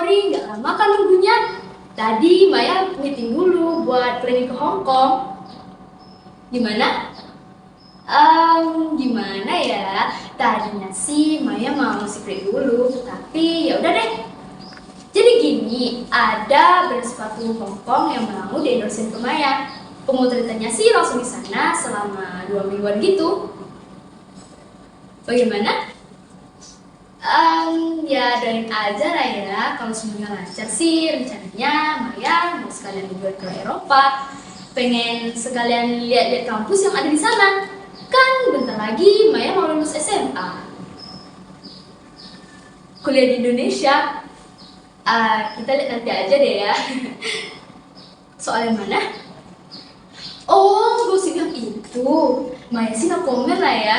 sorry, nggak lama kan nunggunya. Tadi Maya meeting dulu buat planning ke Hong Kong. Gimana? Gimana ya? Tadinya sih Maya mau secret dulu, tapi ya udah deh. Jadi gini, ada brand sepatu Hong Kong yang mau di-endorsein ke Maya. Pemotretannya sih langsung di sana selama 2 mingguan gitu. Bagaimana? Ya doain aja lah ya, kalau semuanya lancar sih rencananya Maya mau sekalian liburan ke Eropa, pengen sekalian lihat-lihat kampus yang ada di sana. Kan bentar lagi Maya mau lulus SMA, kuliah di Indonesia. Kita lihat nanti aja deh ya. Soal yang mana? Oh, gosip yang itu. Maya sih no komen lah ya.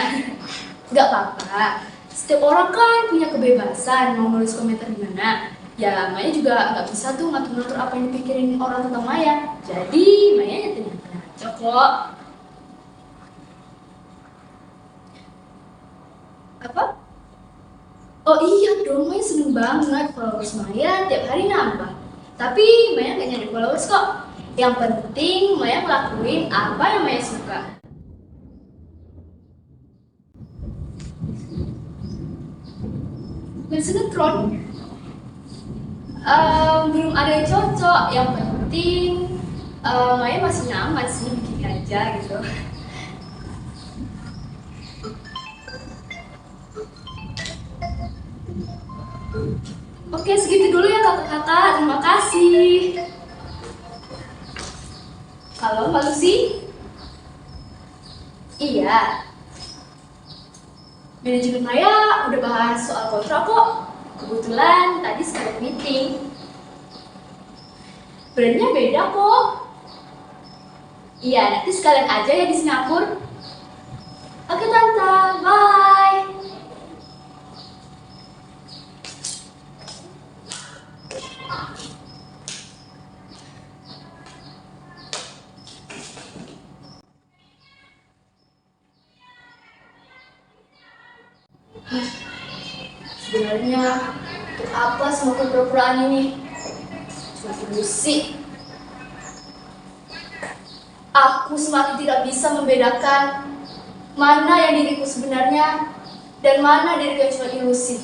Gak apa-apa. Setiap orang kan punya kebebasan mau nulis komentar di mana. Ya, Maya juga nggak bisa tuh ngatur-ngatur apa yang dipikirin orang tentang Maya. Jadi, Maya nyantai-nyantai aja kok. Apa? Oh iya dong, Maya seneng banget followers Maya tiap hari nambah. Tapi Maya nggak nyari followers kok. Yang penting Maya ngelakuin apa yang Maya suka. Dan sinetron belum ada yang cocok. Yang penting Maya masih nyaman sih bikin aja gitu. Oke, segitu dulu ya kakak-kakak. Terima kasih. Halo Mbak Lucy? Iya. Manajemen Maya udah bahas soal kontrak kok. Kebetulan tadi sekalian meeting. Brandnya beda kok. Iya, nanti sekalian aja ya di Singapura. Oke Tante, bye. Sebenarnya untuk apa semua kepura-puraan ini? Cuma ilusi. Aku semakin tidak bisa membedakan mana yang diriku sebenarnya dan mana diriku yang cuma ilusi.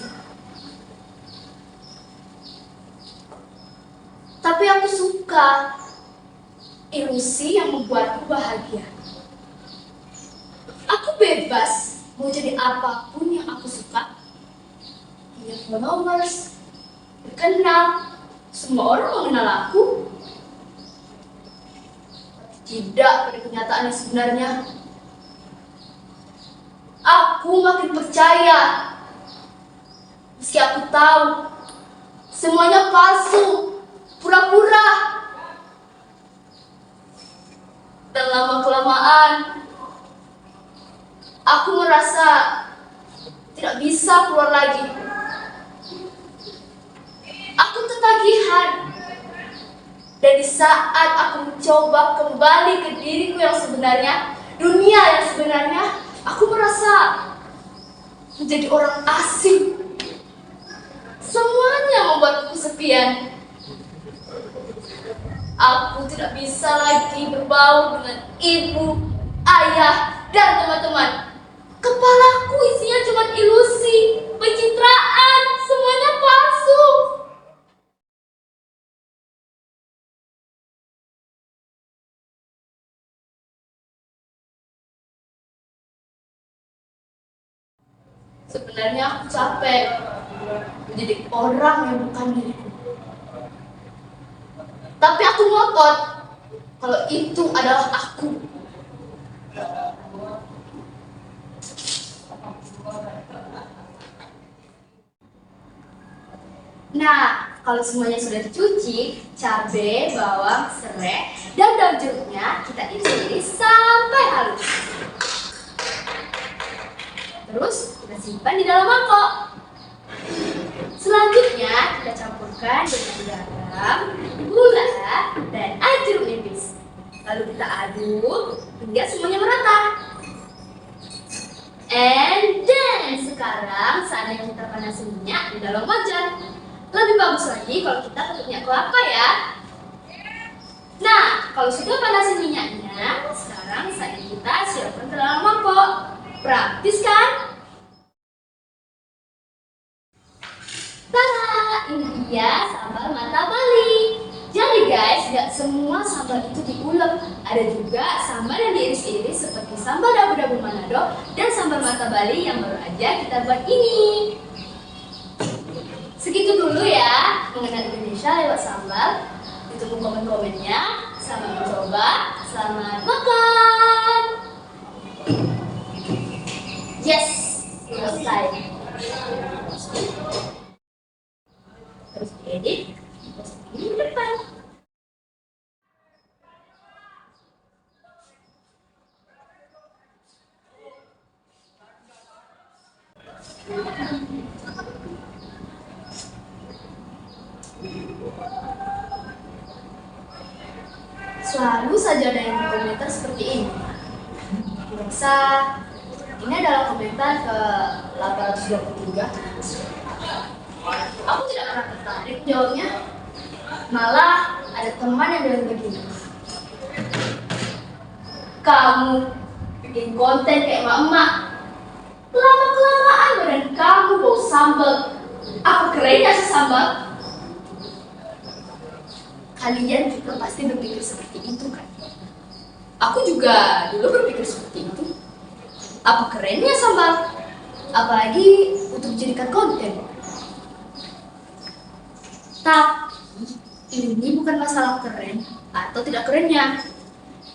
Tapi aku suka ilusi yang membuatku bahagia. Aku bebas mau jadi apapun yang aku suka. Punya followers, dikenal, semua orang mengenal aku. Tidak pada kenyataan yang sebenarnya. Aku makin percaya, meski aku tahu semuanya palsu, pura-pura. Dan lama-kelamaan, aku merasa tidak bisa keluar lagi. Aku ketagihan. Dan di saat aku mencoba kembali ke diriku yang sebenarnya, dunia yang sebenarnya, aku merasa menjadi orang asing. Semuanya membuatku kesepian. Aku tidak bisa lagi berbaur dengan ibu, ayah, dan teman-teman. Kepalaku isinya cuma ilusi, pencitraan, semuanya palsu. Sebenarnya aku capek menjadi orang yang bukan diriku. Tapi aku ngotot kalau itu adalah aku. Nah, kalau semuanya sudah dicuci, cabai, bawang, serai, dan daun jeruknya kita iris-iris sampai halus. Terus kita simpan di dalam mangkok. Selanjutnya kita campurkan dengan garam, gula, dan air jeruk nipis. Lalu kita aduk hingga semuanya merata. And then sekarang saatnya kita panasin minyak di dalam wajan. Lebih bagus lagi kalau kita pakai minyak kelapa ya. Nah, kalau sudah panasin minyaknya, sekarang saatnya kita siapkan ke dalam mangkok. Praktis kan? Tada, ini dia sambal mata Bali. Jadi guys, gak semua sambal itu diulek. Ada juga sambal yang diiris-iris seperti sambal dabu-dabu Manado dan sambal mata Bali yang baru aja kita buat ini. Segitu dulu ya mengenal Indonesia lewat sambal. Ditunggu komen-komennya. Selamat mencoba, selamat makan. Yes, selesai. Terus diedit, terus ini di depan. Selalu saja ada yang komentar seperti ini. Biasa, ini adalah komentar ke 823. Aku tidak pernah tertarik jawabnya. Malah ada teman yang bilang begini. Kamu bikin konten kayak emak-emak. Lama-kelamaan badan kamu bau sambal. Apa keren ya sambal? Kalian juga pasti berpikir seperti itu kan? Aku juga dulu berpikir seperti itu. Apa kerennya sambal? Apalagi untuk dijadikan konten. Tapi ini bukan masalah keren atau tidak kerennya.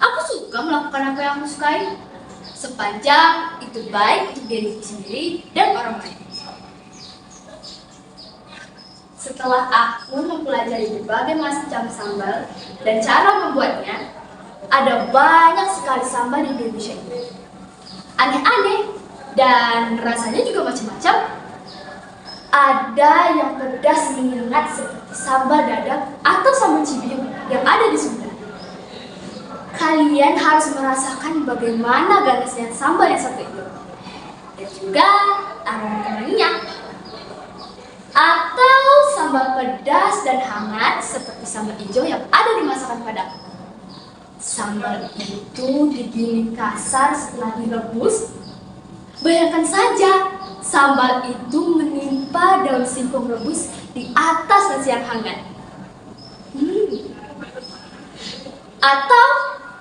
Aku suka melakukan apa yang aku sukai, sepanjang itu baik untuk diri sendiri dan orang lain. Setelah aku mempelajari berbagai macam sambal dan cara membuatnya, ada banyak sekali sambal di Indonesia ini. Aneh-aneh dan rasanya juga macam-macam. Ada yang pedas menyengat seperti sambal dadak atau sambal cibiuk yang ada di Sunda. Kalian harus merasakan bagaimana ganasnya sambal yang satu itu. Dan juga aroma kemennya. Atau sambal pedas dan hangat seperti sambal hijau yang ada di masakan Padang. Sambal itu digiling kasar setelah direbus. Bayangkan saja, sambal itu menimpa daun singkong rebus di atas nasi yang hangat. Atau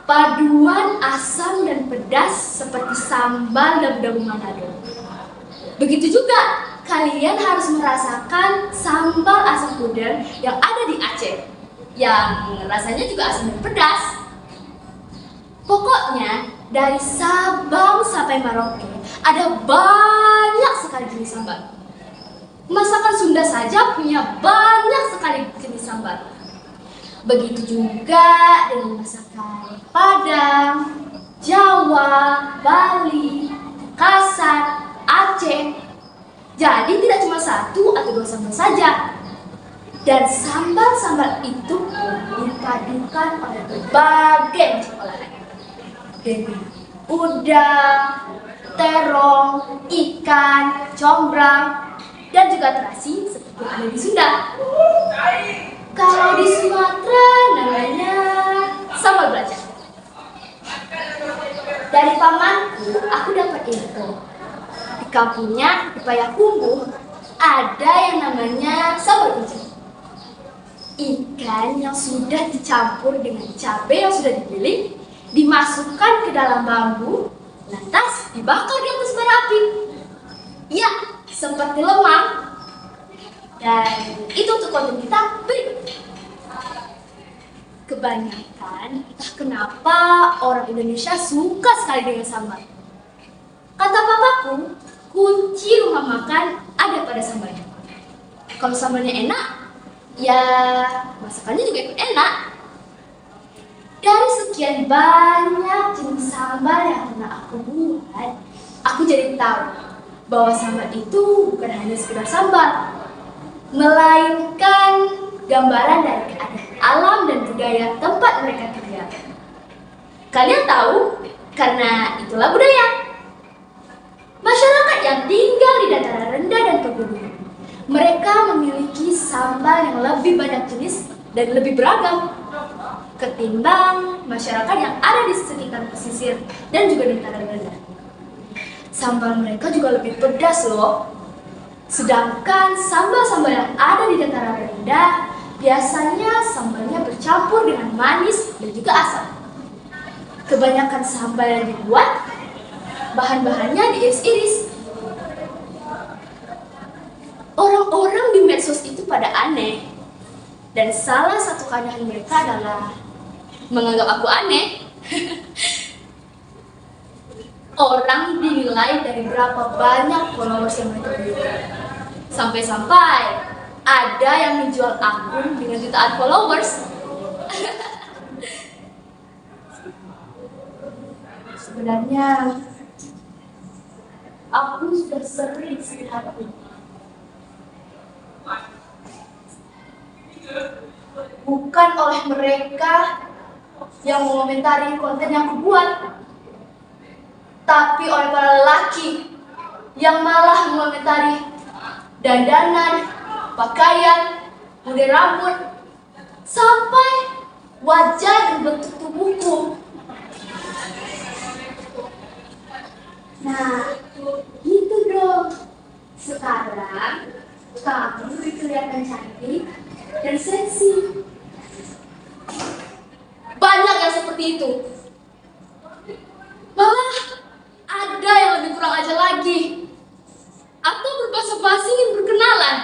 paduan asam dan pedas seperti sambal dabu-dabu Manado. Begitu juga kalian harus merasakan sambal asam puder yang ada di Aceh, yang rasanya juga asam dan pedas. Pokoknya dari Sabang sampai Merauke ada banyak sekali jenis sambal. Masakan Sunda saja punya banyak sekali jenis sambal. Begitu juga dengan masakan Padang, Jawa, Bali, Kasar, Aceh. Jadi tidak cuma satu atau dua sambal saja. Dan sambal-sambal itu pun dipadukan oleh berbagai macam olahan. Dengan udang, terong, ikan, combrang, dan juga terasi seperti yang ada di Sunda. Kalau di Sumatera namanya sambal belacan. Dari pamanku, aku dapat info. Di kampungnya, di Payakumbuh, ada yang namanya sambal uji. Ikan yang sudah dicampur dengan cabai yang sudah digiling, dimasukkan ke dalam bambu, lantas dibakar di atas bara api. Ya, seperti lemang. Dan itu untuk konten kita berikut. Kebanyakan, entah kenapa orang Indonesia suka sekali dengan sambal. Kata papaku, kunci rumah makan ada pada sambalnya. Kalau sambalnya enak, ya masakannya juga ikut enak. Dari sekian banyak jenis sambal yang pernah aku buat, aku jadi tahu bahwa sambal itu bukan hanya sekedar sambal, melainkan gambaran dari keadaan alam dan budaya tempat mereka tinggal. Kalian tahu, karena itulah budaya. Masyarakat yang tinggal di dataran rendah dan pegunungan, mereka memiliki sambal yang lebih banyak jenis dan lebih beragam ketimbang masyarakat yang ada di sekitar pesisir dan juga di tanah rendah. Sambal mereka juga lebih pedas loh. Sedangkan sambal-sambal yang ada di dataran rendah biasanya sambalnya bercampur dengan manis dan juga asam. Kebanyakan sambal yang dibuat bahan-bahannya diiris-iris. Orang-orang di medsos itu pada aneh. Dan salah satu keanehan mereka adalah menganggap aku aneh. Orang dinilai dari berapa banyak followers yang mereka miliki. Sampai-sampai ada yang menjual akun dengan jutaan followers. Sebenarnya aku sudah sering sakit hati. Bukan oleh mereka yang mengomentari konten yang aku buat, tapi oleh para lelaki yang malah mengomentari dandanan, pakaian, model rambut, sampai wajah dan bentuk tubuhku. Nah, gitu dong. Sekarang kamu lebih kelihatan cantik dan seksi. Banyak yang seperti itu. Malah ada yang lebih kurang ajar lagi. Atau berbahasa-basi ingin berkenalan.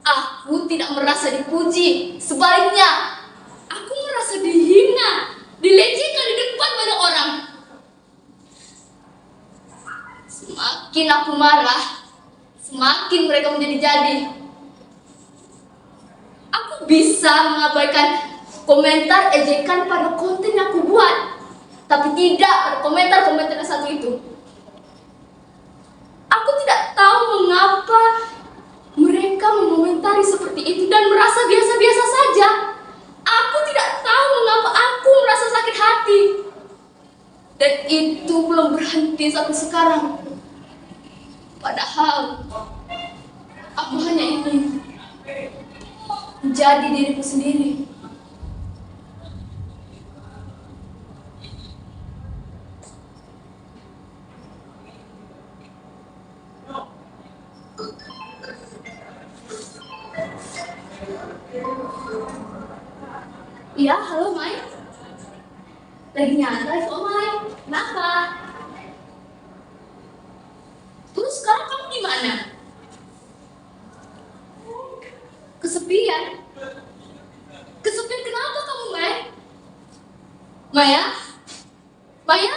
Aku tidak merasa dipuji. Sebaliknya, aku merasa dihina, dilecehkan di depan banyak orang. Semakin aku marah, semakin mereka menjadi-jadi. Aku bisa mengabaikan komentar ejekan pada konten yang aku buat, tapi tidak pada komentar-komentar yang satu itu. Aku tidak tahu mengapa mereka mengomentari seperti itu dan merasa biasa-biasa saja. Aku tidak tahu mengapa aku merasa sakit hati. Dan itu belum berhenti sampai sekarang. Padahal aku hanya ingin menjadi diriku sendiri. Iya, halo Mai. Lagi nyantai kok Mai. Kenapa? Terus sekarang kamu di mana? Kesepian. Kesepian kenapa kamu Mai? Maya? Maya?